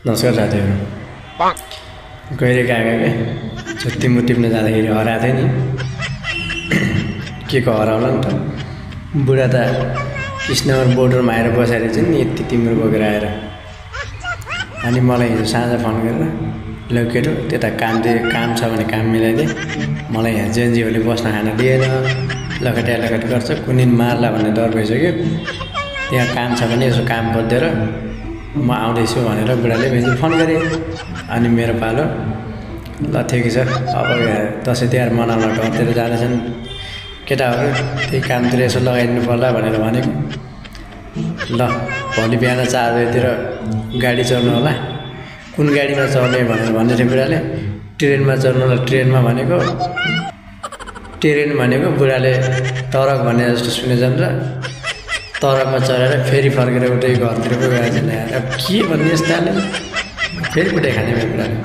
नमस्कार साथीहरु। गइरहेको आएको के छुट्टी म टिप्न जाँदाखेरि हराएको थिएँ नि। के को हराउला नि त। बुढा त कृष्णवर बोर्डरमा आएर बसेर चाहिँ नि यति तिम्रो बोकेर आएर। अनि मलाई हिजो साँझ फोन गरेर ल केटो त्यता काम छ भने काम मिलाइदे। मलाई यहाँ जेएनजीहरूले बस्न खान दिएन। लखट गर्छ कुनै मार्ला भन्ने डर भइसक्यो। त्यहाँ काम छ भने यसो काम बद्देर म आउँदैछु भनेर बुढाले भेजी फोन गरे। अनि मेरो पालो ल ठिक छ अब दसैँ तिहार मनाउन घरतिर जाँदैछन् केटाहरू त्यही कामतिर यसो लगाइदिनु पर्ला भनेर भनेको। ल भोलि बिहान 4 बजेतिर गाडी चढ्नु होला। कुन गाडीमा चढ्ने भनेर भन्दै थियो बुढाले। ट्रेनमा चढ्नु होला। ट्रेनमा भनेको ट्रेन भनेको बुढाले टरक भन्ने जस्तो सुनेछन् र तरकमा चढेर फेरि फर्केर उतै घरतिर गएर चाहिँ अब के भन्ने यस्ताले फेरि कुटै खाने मेरो बुढाले।